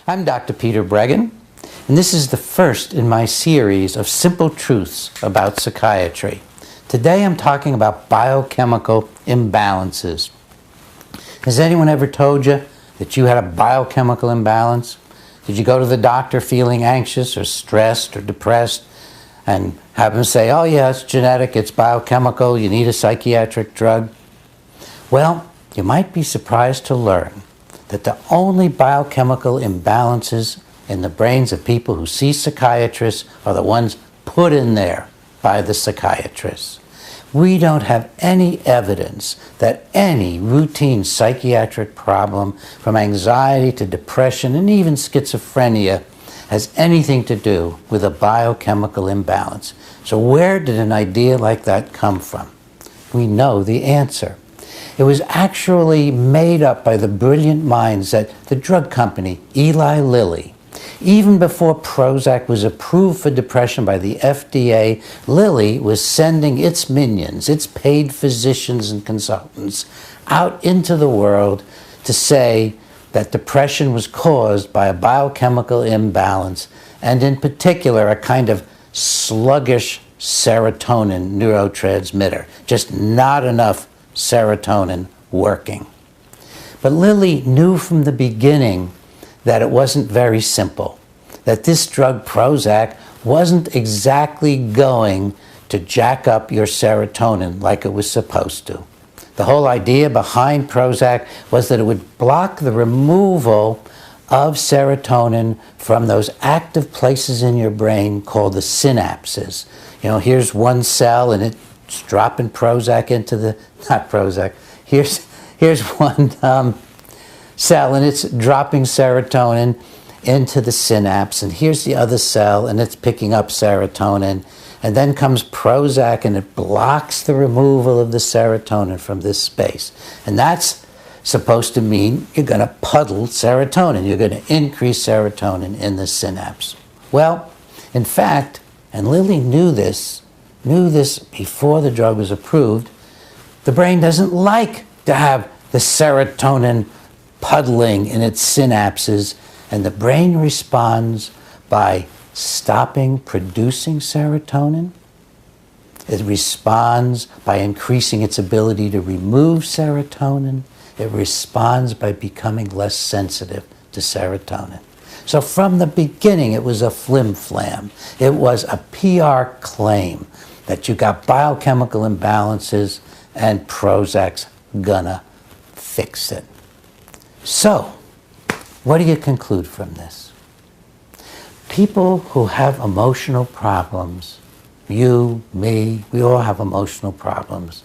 I'm Dr. Peter Bregan, and this is the first in my series of simple truths about psychiatry. Today I'm talking about biochemical imbalances. Has anyone ever told you that you had a biochemical imbalance? Did you go to the doctor feeling anxious or stressed or depressed and have them say, oh yeah, it's genetic, it's biochemical, you need a psychiatric drug? Well, you might be surprised to learn that the only biochemical imbalances in the brains of people who see psychiatrists are the ones put in there by the psychiatrists. We don't have any evidence that any routine psychiatric problem, from anxiety to depression and even schizophrenia, has anything to do with a biochemical imbalance. So where did an idea like that come from? We know the answer. It was actually made up by the brilliant minds at the drug company Eli Lilly. Even before Prozac was approved for depression by the FDA, Lilly was sending its minions, its paid physicians and consultants, out into the world to say that depression was caused by a biochemical imbalance, and in particular a kind of sluggish serotonin neurotransmitter, just not enough serotonin working. But Lilly knew from the beginning that it wasn't very simple, that this drug Prozac wasn't exactly going to jack up your serotonin like it was supposed to. The whole idea behind Prozac was that it would block the removal of serotonin from those active places in your brain called the synapses. You know, here's one cell and it's dropping Prozac into the, not Prozac, here's one cell and it's dropping serotonin into the synapse, and here's the other cell and it's picking up serotonin, and then comes Prozac and it blocks the removal of the serotonin from this space. And that's supposed to mean you're going to puddle serotonin, you're going to increase serotonin in the synapse. Well, in fact, and Lilly knew this before the drug was approved, the brain doesn't like to have the serotonin puddling in its synapses, and the brain responds by stopping producing serotonin. It responds by increasing its ability to remove serotonin. It responds by becoming less sensitive to serotonin. So from the beginning, it was a flim-flam. It was a PR claim that you got biochemical imbalances and Prozac's gonna fix it. So, what do you conclude from this? People who have emotional problems, you, me, we all have emotional problems.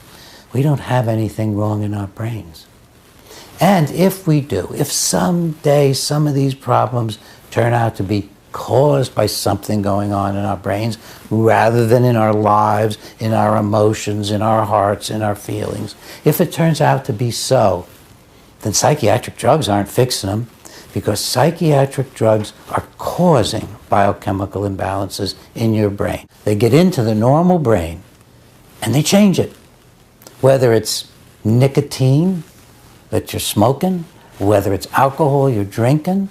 We don't have anything wrong in our brains. And if we do, if someday some of these problems turn out to be caused by something going on in our brains rather than in our lives, in our emotions, in our hearts, in our feelings, if it turns out to be so, then psychiatric drugs aren't fixing them, because psychiatric drugs are causing biochemical imbalances in your brain. They get into the normal brain and they change it. Whether it's nicotine that you're smoking, whether it's alcohol you're drinking,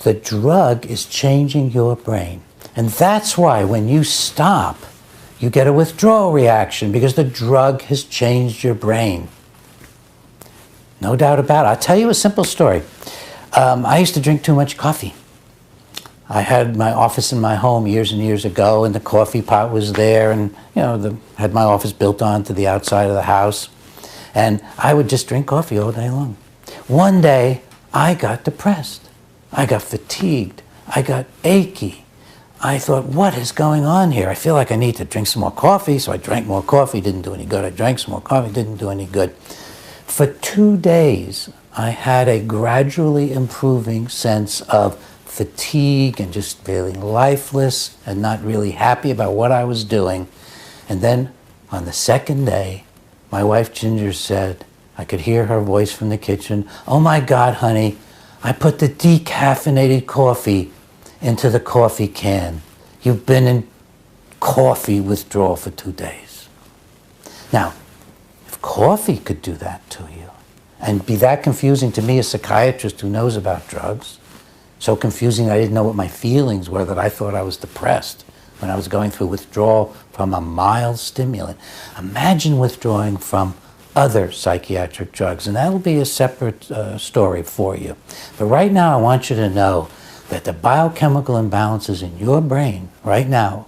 the drug is changing your brain. And that's why when you stop, you get a withdrawal reaction, because the drug has changed your brain. No doubt about it. I'll tell you a simple story. I used to drink too much coffee. I had my office in my home years and years ago, and the coffee pot was there, and had my office built onto the outside of the house, and I would just drink coffee all day long. One day, I got depressed. I got fatigued. I got achy. I thought, what is going on here? I feel like I need to drink some more coffee, so I drank more coffee, didn't do any good. I drank some more coffee, didn't do any good. For 2 days, I had a gradually improving sense of fatigue and just feeling lifeless and not really happy about what I was doing. And then on the second day, my wife Ginger said, I could hear her voice from the kitchen, oh my God, honey, I put the decaffeinated coffee into the coffee can. You've been in coffee withdrawal for 2 days. Now, if coffee could do that to you and be that confusing to me, a psychiatrist who knows about drugs, So confusing I didn't know what my feelings were, that I thought I was depressed when I was going through withdrawal from a mild stimulant. Imagine withdrawing from other psychiatric drugs, and that'll be a separate story for you. But right now I want you to know that the biochemical imbalances in your brain right now,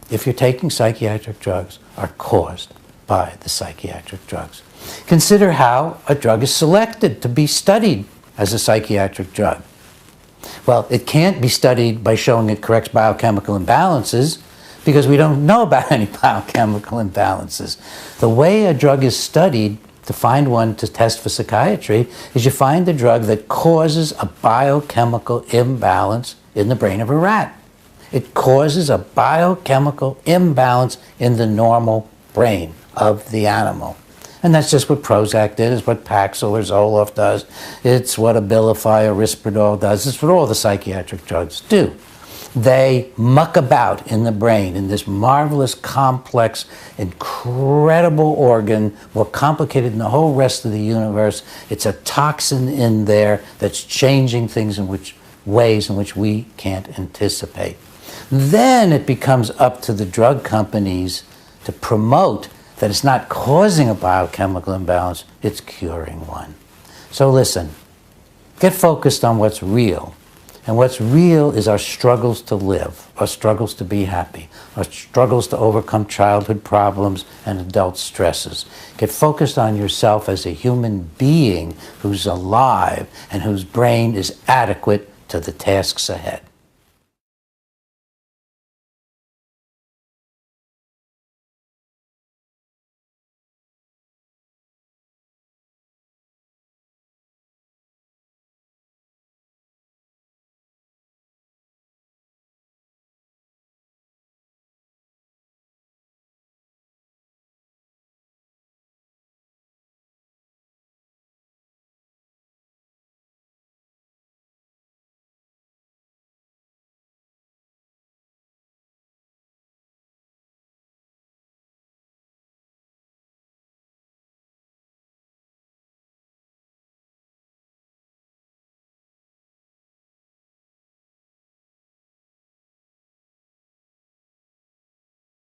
if you're taking psychiatric drugs, are caused by the psychiatric drugs. Consider how a drug is selected to be studied as a psychiatric drug. Well, it can't be studied by showing it corrects biochemical imbalances, because we don't know about any biochemical imbalances. The way a drug is studied to find one to test for psychiatry is you find a drug that causes a biochemical imbalance in the brain of a rat. It causes a biochemical imbalance in the normal brain of the animal. And that's just what Prozac did, it's what Paxil or Zoloft does, it's what Abilify or Risperdal does, it's what all the psychiatric drugs do. They muck about in the brain, in this marvelous, complex, incredible organ, more complicated than the whole rest of the universe. It's a toxin in there that's changing things in ways in which we can't anticipate. Then it becomes up to the drug companies to promote that it's not causing a biochemical imbalance, it's curing one. So listen, get focused on what's real. And what's real is our struggles to live, our struggles to be happy, our struggles to overcome childhood problems and adult stresses. Get focused on yourself as a human being who's alive and whose brain is adequate to the tasks ahead.